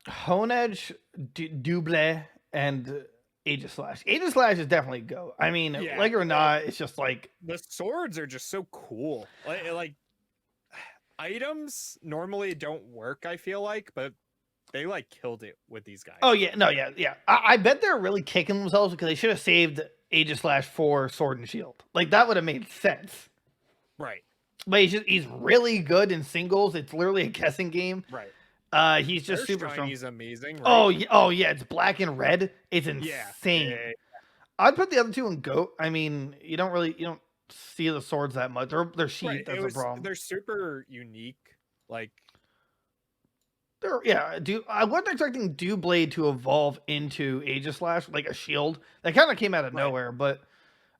Hone Edge, Double, and Aegislash. Aegislash is definitely go. I mean, Yeah, like it or not, it's just like the swords are just so cool. Like items normally don't work, I feel like, but they like killed it with these guys. oh yeah, no, yeah, yeah. I bet they're really kicking themselves because they should have saved Aegislash for Sword and Shield. Like that would have made sense. Right. But he's really good in singles. It's literally a guessing game. Right. He's just Their super strong. shiny's amazing, right? Oh yeah, it's black and red. It's Yeah. insane. I'd put the other two in goat. I mean, you don't see the swords that much. They're Right. sheath. That's the problem. They're super unique. Like I wasn't expecting Dew Blade to evolve into Aegislash like a shield. That kind of came out of right. nowhere, but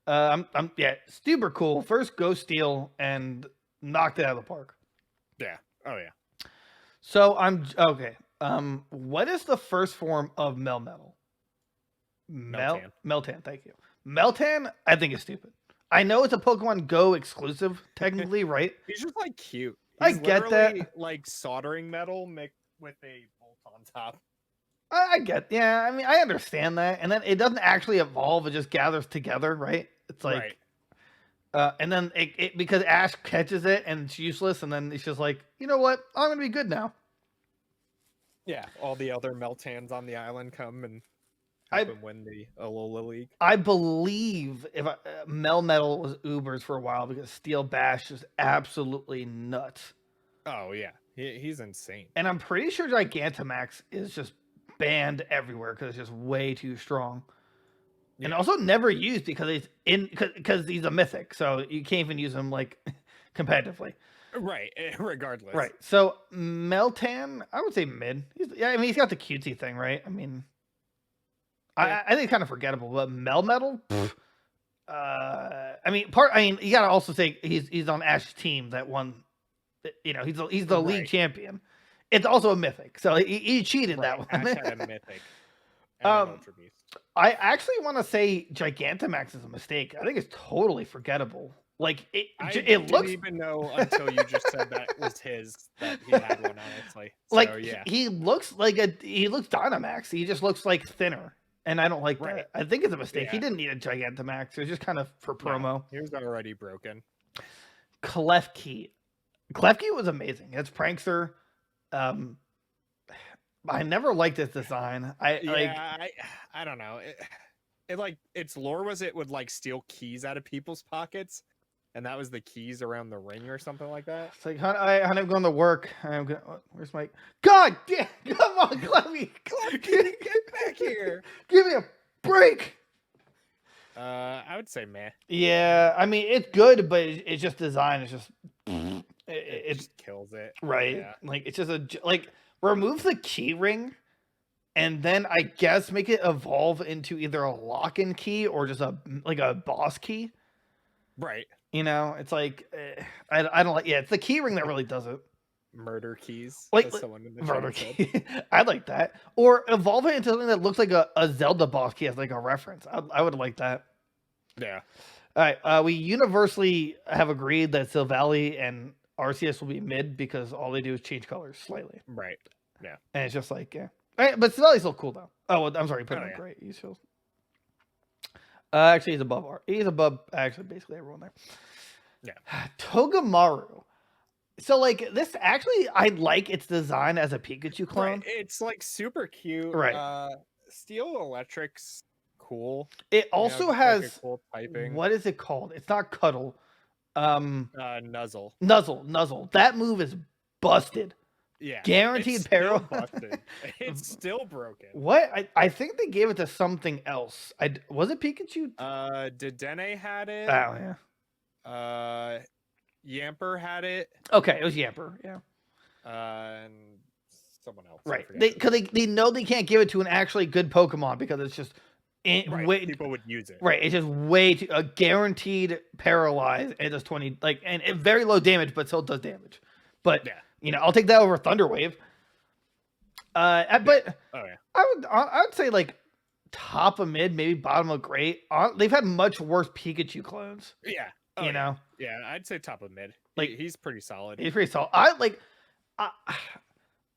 I'm yeah, super cool. First Ghost Steel and knocked it out of the park. Yeah. Oh yeah. So I'm okay. What is the first form of Melmetal? Meltan, thank you. Meltan, I think is stupid. I know it's a Pokemon Go exclusive, technically, right? He's just like cute. I He's get that. like soldering metal mixed with a bolt on top. I get, yeah. I mean, I understand that, and then it doesn't actually evolve; it just gathers together, right? It's like, and then it because Ash catches it and it's useless, and then it's just like, you know what? I'm gonna be good now. Yeah, all the other Meltans on the island come and help him win the Alola League. I believe if Melmetal was Ubers for a while because Steel Bash is absolutely nuts. Oh yeah, he's insane. And I'm pretty sure Gigantamax is just banned everywhere because it's just way too strong. Yeah. And also never used because because he's a mythic, so you can't even use him like competitively. Right, regardless. Right. So Meltan, I would say mid. He's got the cutesy thing, right? I mean, yeah. I think it's kind of forgettable, but Melmetal. I mean, you gotta also say he's on Ash's team that won. You know, he's the league champion. It's also a mythic, so he cheated that one. Ash had a mythic. I actually want to say Gigantamax is a mistake. I think it's totally forgettable. Like it didn't even know until you just said that was his that he had one. Honestly, so, like yeah, he looks Dynamax. He just looks like thinner, and I don't like that. I think it's a mistake. Yeah. He didn't need a Gigantamax. It was just kind of for promo. No, he was already broken. Klefki was amazing. It's Prankster. I never liked its design. I don't know. It like its lore was it would like steal keys out of people's pockets, and that was the keys around the ring or something like that. It's like, I'm going to work. Where's my God? Yeah, come on, Clevy, get back here. Give me a break. I would say meh. Yeah, I mean it's good, but it's just design. It's just it just kills it, right? Yeah. Like it's just remove the key ring, and then I guess make it evolve into either a lock-in key or just a boss key. Right. You know, it's like I don't like. Yeah, it's the key ring that really does it. Murder keys. Like murder key. I like that. Or evolve it into something that looks like a Zelda boss key as like a reference. I would like that. Yeah. All right. We universally have agreed that Silvally and Arceus will be mid because all they do is change colors slightly. Right. Yeah. And it's just like, yeah. Right, but Silvally's still cool though. Oh, well, I'm sorry. Put him great. He's still... actually, he's above He's above actually basically everyone there. Yeah. Togamaru. So like this actually, I like its design as a Pikachu clone. Right. It's like super cute. Right. Steel Electric's cool. It also has cool typing. What is it called? It's not Cuddle. Nuzzle. Nuzzle. That move is busted. Yeah. Guaranteed peril. Busted. It's still broken. What? I think they gave it to something else. Was it Pikachu? Dedenne had it. Oh yeah. Yamper had it. Okay, it was Yamper. Yeah. And someone else. Right. They know they can't give it to an actually good Pokemon because it's just people would use it. Right. It's just way too guaranteed paralyze. And it does 20 and it very low damage, but still does damage. But yeah. You know, I'll take that over Thunder Wave. But I would say like top of mid, maybe bottom of great. They've had much worse Pikachu clones. Yeah. You know? Yeah, I'd say top of mid. Like he's pretty solid. He's pretty solid.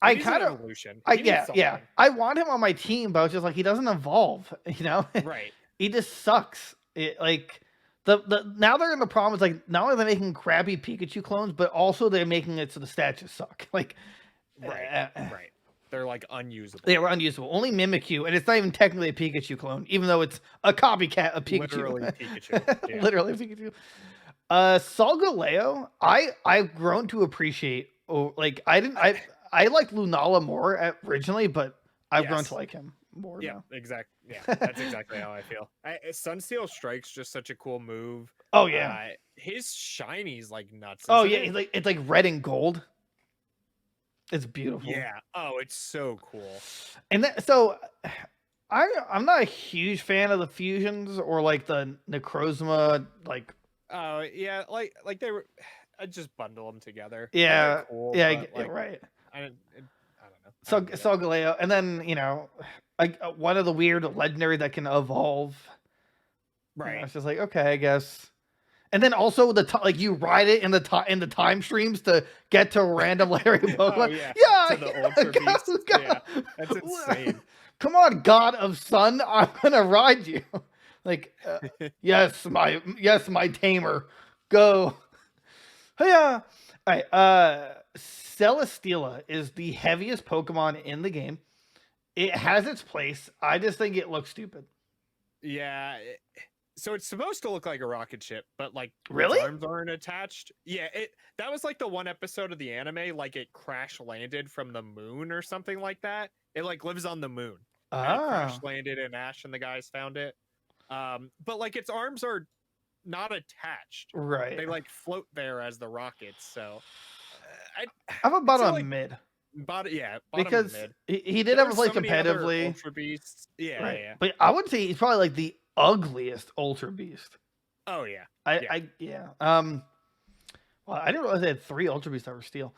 He I needs an kind of, evolution. I He needs yeah, something. I want him on my team, but I was just like, he doesn't evolve, you know. Right. He just sucks. It like the now they're in the problem is like not only are they making crappy Pikachu clones, but also they're making it so the stats just suck. Like, Right. Right. They're like unusable. they were unusable. Only Mimikyu, and it's not even technically a Pikachu clone, even though it's a copycat of Pikachu. Literally Pikachu. Yeah. Literally Pikachu. Solgaleo, I've grown to appreciate. Oh, like I liked Lunala more originally, but I've grown to like him more Yeah, now. exactly. Yeah, that's exactly how I feel. Sunsteel Strike's just such a cool move. Oh yeah. His shiny's like nuts. Oh yeah, it's like red and gold. It's beautiful. Yeah. Oh, it's so cool. And so I'm not a huge fan of the fusions or like the Necrozma like. Oh yeah, like they were. I just bundle them together. Yeah, like cool, yeah, like, right. I don't know. Solgaleo, and then like one of the weird legendary that can evolve. Right. It's just like okay, I guess. And then also like you ride it in the time streams to get to random legendary Pokemon. Yeah, to the Ultra Beast. Yeah, that's insane. Come on, God of Sun, I'm gonna ride you. Like, yes, my tamer, go. Yeah. All right. Celesteela is the heaviest Pokemon in the game. It has its place. I just think it looks stupid. Yeah. So it's supposed to look like a rocket ship, but like really? its arms aren't attached. Yeah, that was like the one episode of the anime, like it crash landed from the moon or something like that. It like lives on the moon. And it crash landed in Ash and the guys found it. But like its arms are not attached. Right. They like float there as the rockets. So I have a bottom mid. Bottom because mid. He did ever play competitively. Ultra Beasts. Yeah, right. Yeah. But I would say he's probably like the ugliest Ultra Beast. Oh yeah. Well, I didn't realize they had 3 Ultra Beasts that were steel.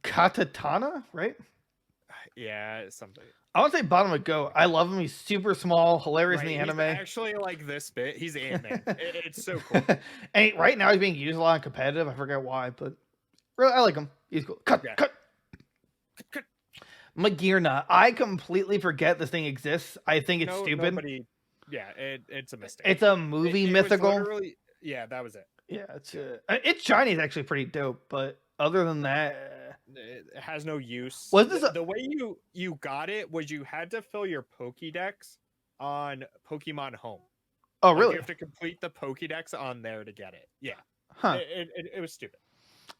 Katatana, right? Yeah, something. I would say bottom would go. I love him. He's super small, hilarious in the anime. He's actually like this bit. He's Ant-Man. It's so cool. And right now he's being used a lot in competitive. I forget why, but really, I like him. He's cool. Cut. Magearna. I completely forget this thing exists. I think it's stupid. It's a mistake. It's a movie mythical. That was it. Yeah, it's shiny is actually pretty dope, but other than that, it has no use. Was this the way you got it was you had to fill your Pokédex on Pokemon Home. Oh, really? You have to complete the Pokédex on there to get it. Yeah. Huh. It was stupid.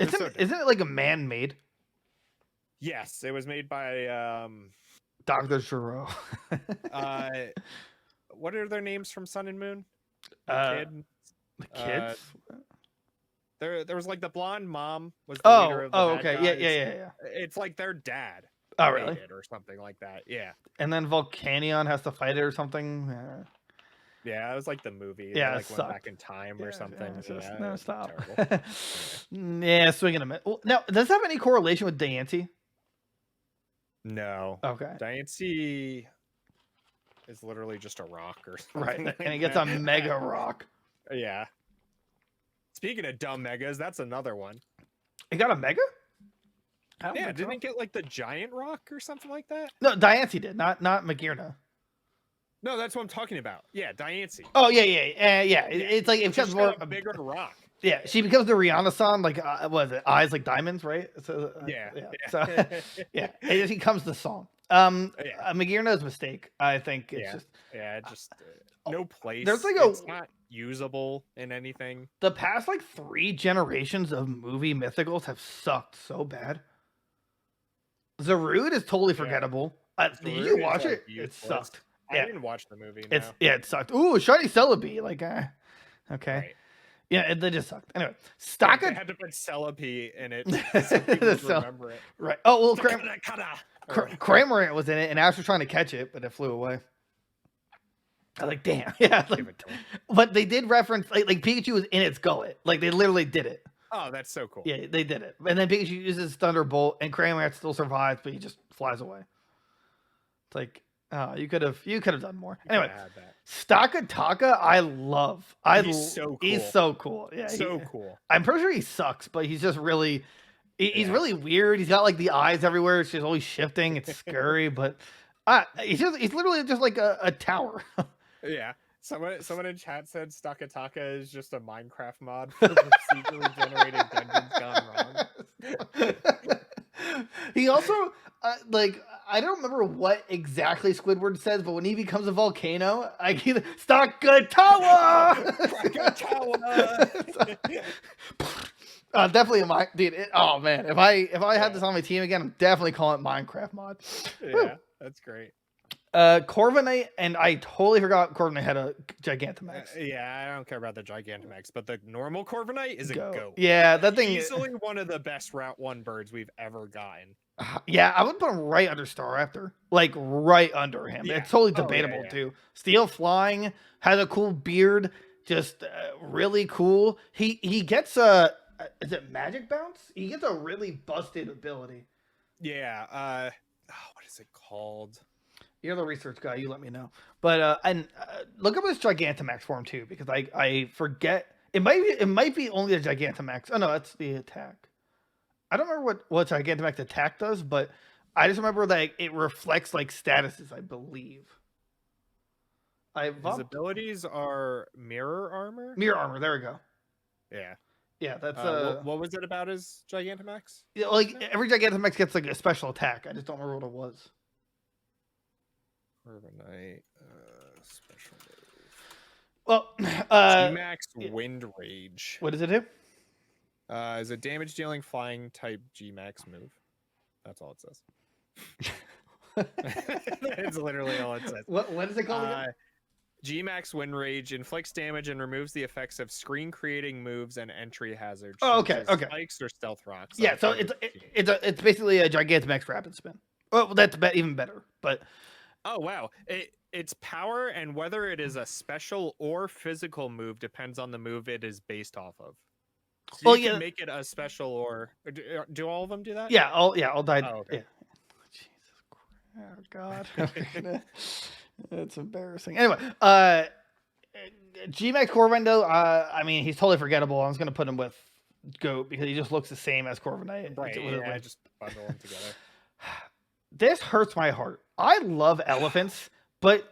Isn't it like a man-made? Yes, it was made by Dr. Giro. What are their names from Sun and Moon? The kids? There was like the blonde mom was the leader of the bad okay. guys. Yeah. It's like their dad. Oh, really? Or something like that. Yeah. And then Volcanion has to fight it or something. Yeah, it was like the movie. Yeah, they, like went back in time or something. No, stop. Yeah, swinging a minute. Now, does it have any correlation with Diancie? No. Okay. Diancie is literally just a rock or something. Right, like and it gets a mega rock. Yeah. Speaking of dumb megas, that's another one. It got a mega? Yeah, didn't it get like the giant rock or something like that? No, Diancie did, not Magearna. No, that's what I'm talking about. Yeah, Diancie. Oh yeah. It's like it becomes more a bigger rock. Yeah, she becomes the Rihanna-san, like what is it? Eyes like diamonds, right? So yeah. So yeah, it becomes the song. Magearna's mistake, I think. It's just no place. There's like it's not usable in anything. The past like 3 generations of movie mythicals have sucked so bad. Zarude is totally forgettable. Did you watch it? It sucked. I didn't watch the movie. No. It sucked. Ooh, Shiny Celebi, like okay. Right. Yeah, they just sucked. Anyway, They had to put Celebi in it so people remember it. Right. Oh well, Kramer was in it, and Ash was trying to catch it, but it flew away. I was like, damn. Yeah. But they did reference like Pikachu was in its gullet. Like they literally did it. Oh, that's so cool. Yeah, they did it. And then Pikachu uses Thunderbolt, and Kramer still survives, but he just flies away. It's like, oh, you could have done more. Anyway, Stakataka, I love. He's so cool. He's so cool. Yeah, so cool. I'm pretty sure he sucks, but he's just really He's really weird. He's got like the eyes everywhere. It's just always shifting. It's scary, but he's literally just like a tower. Yeah. Someone in chat said Stakataka is just a Minecraft mod for procedurally generated dungeons gone wrong. He also like I don't remember what exactly Squidward says, but when he becomes a volcano, I keep Stakatawa. Definitely a mine, dude. Oh man, if I had this on my team again, I'm definitely calling it Minecraft mod. Yeah, that's great. Corviknight, and I totally forgot Corviknight had a Gigantamax. Yeah, I don't care about the Gigantamax, but the normal Corviknight is a goat. Yeah, that thing easily one of the best Route 1 birds we've ever gotten. Yeah, I would put him right under Staraptor, like right under him. Yeah. It's totally debatable too. Steel flying, has a cool beard, just really cool. He gets a is it Magic Bounce? He gets a really busted ability. Yeah. What is it called? You're the research guy. You let me know. But look up his Gigantamax form too, because I forget. It might be only the Gigantamax. Oh no, that's the attack. I don't remember what Gigantamax attack does, but I just remember that it reflects like statuses, I believe. His abilities are mirror armor. Mirror armor. There we go. Yeah. Yeah, that's what was it about his Gigantamax? Yeah, like every Gigantamax gets like a special attack. I just don't remember what it was. Corviknight, special move. Well, G-Max Wind Rage. What does it do? Is a damage dealing flying type G-Max move. That's all it says. It's literally all it says. What is it called again? G-Max Wind Rage inflicts damage and removes the effects of screen creating moves and entry hazards. Oh, okay. Spikes or stealth rocks. Yeah, so it's basically a Gigantamax rapid spin. Well, that's even better. But oh wow, its power and whether it is a special or physical move depends on the move it is based off of. So you can make it a special or do all of them do that? Yeah, all died. Oh, okay. Yeah. Jesus Christ. Oh God. That's embarrassing. Anyway, G-Max Corviknight, I mean, he's totally forgettable. I was going to put him with Goat because he just looks the same as Corviknight. Right, yeah, just bundle them together. This hurts my heart. I love elephants, but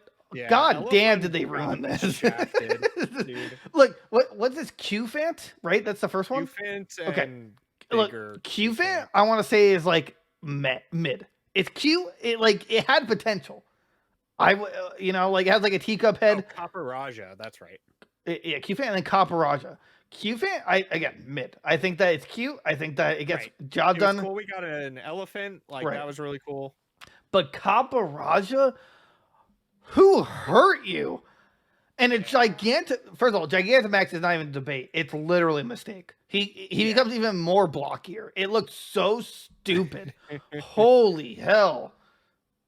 God damn, did they ruin this? Shafted, dude. Look, what's this? Q-Fant, right? That's the first one? Q-Fant and look, Q-Fant, I want to say is like mid. It's cute. It had potential. It has like a teacup head. Oh, Copper that's right. Yeah, Q-Fant and then Copper Q-Fant, again, mid. I think that it's cute. I think that it gets job done. Cool. We got an elephant. That was really cool. But Copper, who hurt you? And it's gigantic. First of all, Gigantamax is not even a debate. It's literally a mistake. He becomes even more blockier. It looks so stupid. Holy hell.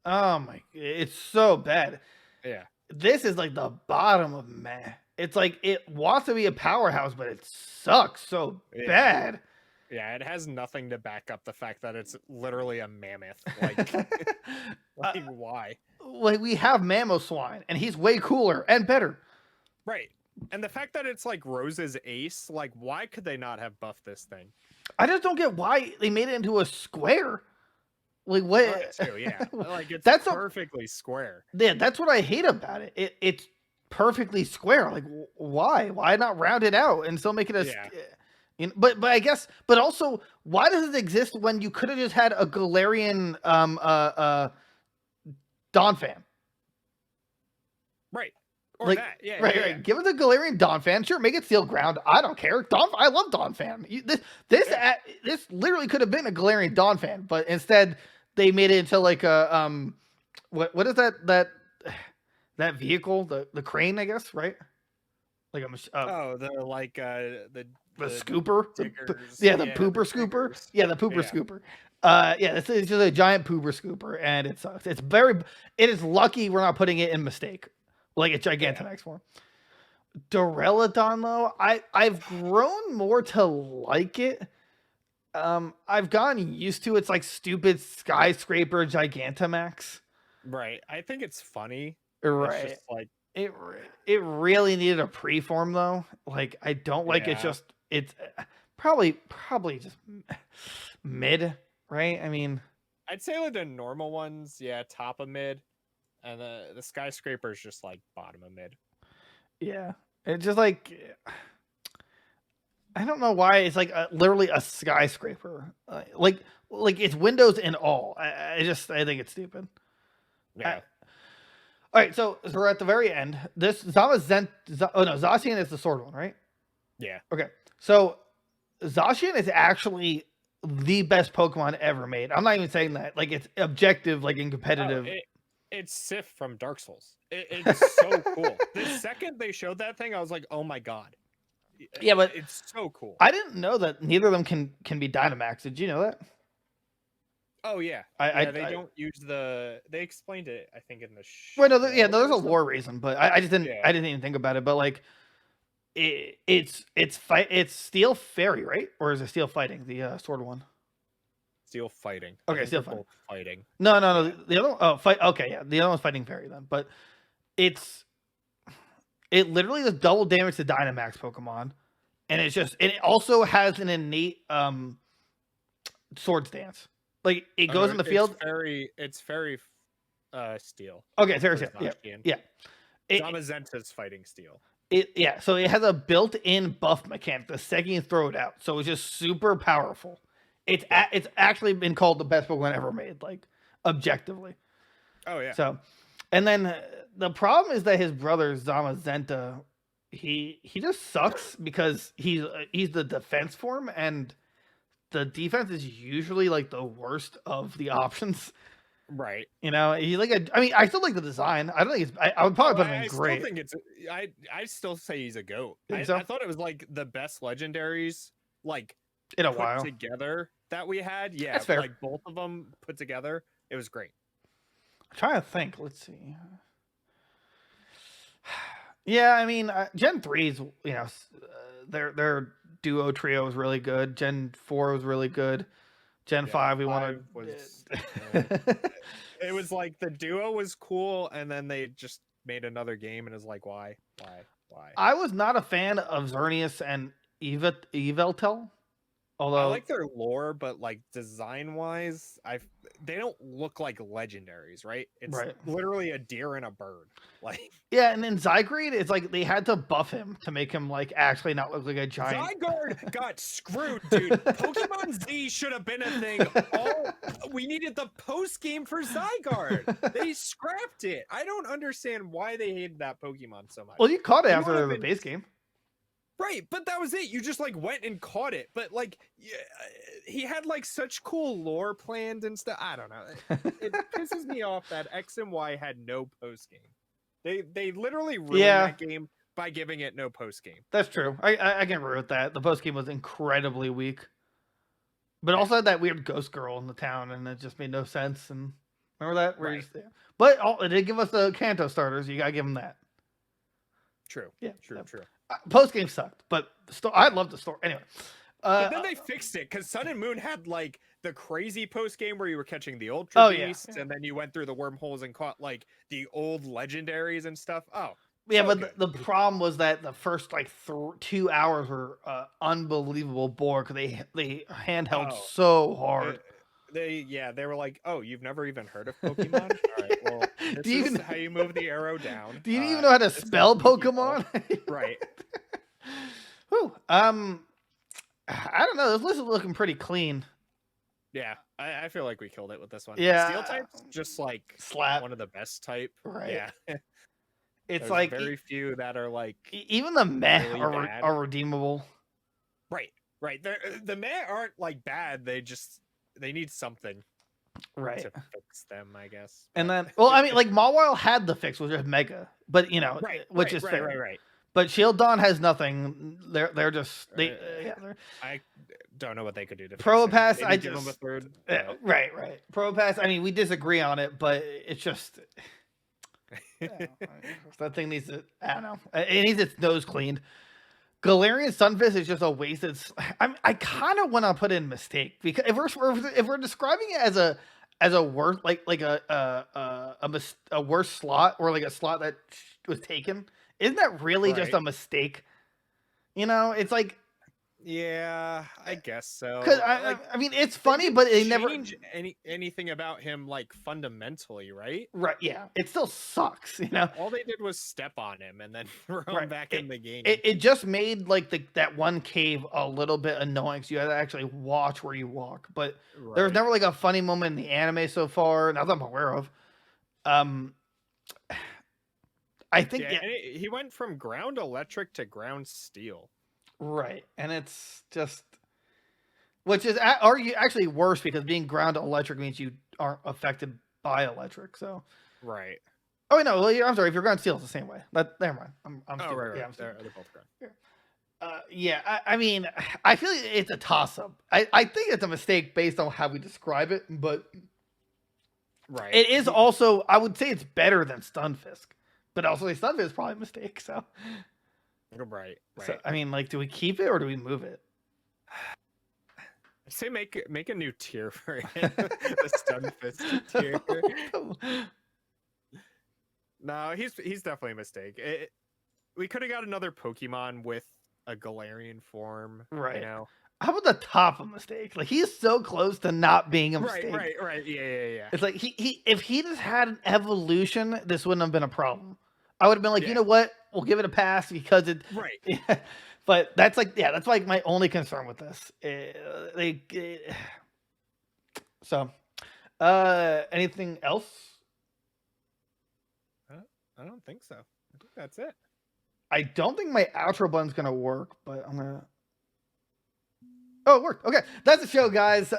Oh my, it's so bad. Yeah. This is like the bottom of meh. It's like it wants to be a powerhouse, but it sucks so bad. Yeah, it has nothing to back up the fact that it's literally a mammoth. Why? Like we have Mamoswine, and he's way cooler and better. Right. And the fact that it's like Rose's ace, why could they not have buffed this thing? I just don't get why they made it into a square. Like what? Too, yeah. That's perfectly square. Yeah, that's what I hate about it. It's perfectly square. Like why? Why not round it out and still make it a? But I guess. But also, why does it exist when you could have just had a Galarian Donphan? Right. Or that. Yeah. Right. Give it a Galarian Donphan. Sure, make it Steel Ground. I don't care. I love Donphan. This literally could have been a Galarian Donphan, but instead they made it into like a what is that vehicle, the crane, I guess, right? Like a the scooper, the pooper scooper. Pickers. Yeah, the pooper scooper. It's just a giant pooper scooper, and it sucks. It is lucky we're not putting it in mistake, like a Gigantamax form. Duraludon, though, I've grown more to like it. I've gotten used to its like stupid skyscraper Gigantamax. Right. I think it's funny. Right. It's just it really needed a preform though. Like I don't like it. Just it's probably just mid, right? I mean, I'd say like the normal ones, yeah, top of mid, and the skyscraper is just like bottom of mid. yeah, it's just like I don't know why it's like literally a skyscraper, like it's windows and all. I think it's stupid. Yeah. All right, so we're at the very end. This Zacian is the sword one, right? Yeah. Okay, so Zacian is actually the best Pokemon ever made. I'm not even saying that. Like it's objective, like in competitive. It's Sif from Dark Souls. It's so cool. The second they showed that thing, I was like, oh my god. Yeah, but it's so cool. I didn't know that neither of them can be Dynamax. Did you know that? Oh yeah, they don't use the. They explained it, I think, in the show. Well, no, there's a lore reason, but I just didn't. Yeah. I didn't even think about it. But like, it's Steel Fairy, right? Or is it Steel Fighting, the sword one? Steel Fighting. Okay, Steel Fighting. No. The other one, oh, fight. Okay, yeah, the other one's Fighting Fairy then. But it literally does double damage to Dynamax Pokemon, and it also has an innate sword stance. Like it goes in the field. It's Fairy Steel. Okay, it's Fairy Steel. Yeah. Zamazenta's Fighting Steel. So it has a built-in buff mechanic the second you throw it out. So it's just super powerful. It's actually been called the best Pokemon ever made, like objectively. Oh yeah. So, and then the problem is that his brother Zamazenta, he just sucks because he's the defense form, and the defense is usually like the worst of the options. Right. You know, he's like I mean, I still like the design. I don't think it's. I would probably put him in great. Still think I still say he's a goat. I thought it was like the best legendaries like in a while together that we had. Yeah, that's fair. Like both of them put together, it was great. I'm trying to think. Let's see. Yeah, I mean, Gen 3's, you know, their duo trio was really good. Gen 4 was really good. Gen 5 we wanted it was like the duo was cool, and then they just made another game, and it was like, why? I was not a fan of Xerneas and Yveltal. Although I like their lore, but like design wise, they don't look like legendaries, right? It's literally a deer and a bird. Like yeah, and then Zygarde, it's like they had to buff him to make him like actually not look like a giant. Zygarde got screwed, dude. Pokemon Z should have been a thing. We needed the post game for Zygarde. They scrapped it. I don't understand why they hated that Pokemon so much. Well, you caught it after the base game. Right, but that was it. You just like went and caught it. But like, he had like such cool lore planned and stuff. I don't know. It pisses me off that X and Y had no post game. They literally ruined that game by giving it no post game. That's true. I can agree with that. The post game was incredibly weak, but also had that weird ghost girl in the town, and it just made no sense. And remember that? But it did give us the Kanto starters. You gotta give them that. True. Yeah. True. Post game sucked, but I love the story anyway. But then they fixed it because Sun and Moon had like the crazy post game where you were catching the Ultra Beasts, and then you went through the wormholes and caught like the old legendaries and stuff. Oh, yeah, so but the problem was that the first like 2 hours were unbelievable bore because they handheld so hard. They were like, oh, you've never even heard of Pokemon? All right, well, this is how you move the arrow down. Do you even know how to spell Pokemon? Right. Whew. I don't know. This list is looking pretty clean. Yeah, I feel like we killed it with this one. Yeah. Steel type's just like slap. One of the best type. Right. Yeah. It's There's like very few that are like even the meh really are redeemable. Right. The meh aren't like bad. They need something to fix them, I guess. And then, well, I mean, like Mawile had the fix, which is Mega, but you know, which is fair. Right. But Shield Dawn has nothing. They're just I don't know what they could do to Probopass. I give them a third. Right. Probopass. I mean, we disagree on it, but it's just that thing needs to. I don't know. It needs its nose cleaned. Galarian Sunfish is just a wasted. I kind of want to put in Mistake because if we're describing it as a worse like a worse slot or like a slot that was taken, isn't that really just a mistake? You know, it's like Yeah, I guess so. Because Like, I mean, it's they funny, but didn't they never. change anything about him like fundamentally, right? Right? Yeah, it still sucks, you know. All they did was step on him and then throw him Right. back in the game. It just made like that one cave a little bit annoying, so you had to actually watch where you walk. But there was Right. never like a funny moment in the anime so far, not that I'm aware of. I think Yeah, and he went from ground electric to ground steel. right, and it's just, which is actually worse because being ground electric means you aren't affected by electric. So Right. oh no, well, I'm sorry. If you're ground steel, it's the same way. Never mind. I'm Oh, stupid. right. Yeah, I'm stupid. They're both ground. Yeah, I mean, I feel like it's a toss-up. I think it's a mistake based on how we describe it, but Right. it is also, I would say it's better than Stunfisk, but also Stunfisk is probably a mistake. So, Right. so I mean, like, do we keep it or do we move it? I'd say make a new tier for it. The Stunfisk tier. No, he's definitely a mistake. We could have got another Pokemon with a Galarian form, right? You know? How about the top of mistake? Like, he's so close to not being a mistake. Right. Yeah. It's like he if he just had an evolution, this wouldn't have been a problem. I would have been like, Yeah. you know what? We'll give it a pass because it. Right. Yeah, but that's like my only concern with this. So, anything else? I don't think so. I think that's it. I don't think my outro button's gonna work, but I'm gonna. Oh, it worked. Okay, that's the show, guys.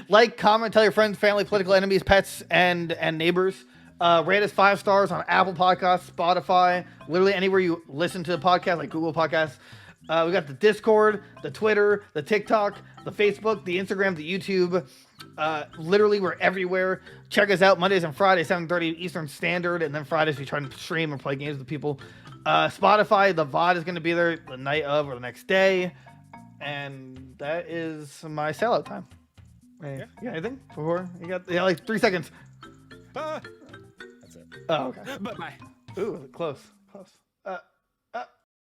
Like, comment, tell your friends, family, political enemies, pets, and neighbors. Rate us 5 stars on Apple Podcasts, Spotify, literally anywhere you listen to the podcast, like Google Podcasts. We got the Discord, the Twitter, the TikTok, the Facebook, the Instagram, the YouTube. Literally, we're everywhere. Check us out Mondays and Fridays, 7:30 Eastern Standard, and then Fridays we try to stream and play games with people. Spotify, the VOD is going to be there the night of or the next day. And that is my sellout time. Hey, Yeah. You got anything before? You got like 3 seconds. That's it. Oh, okay. Bye. Ooh, close.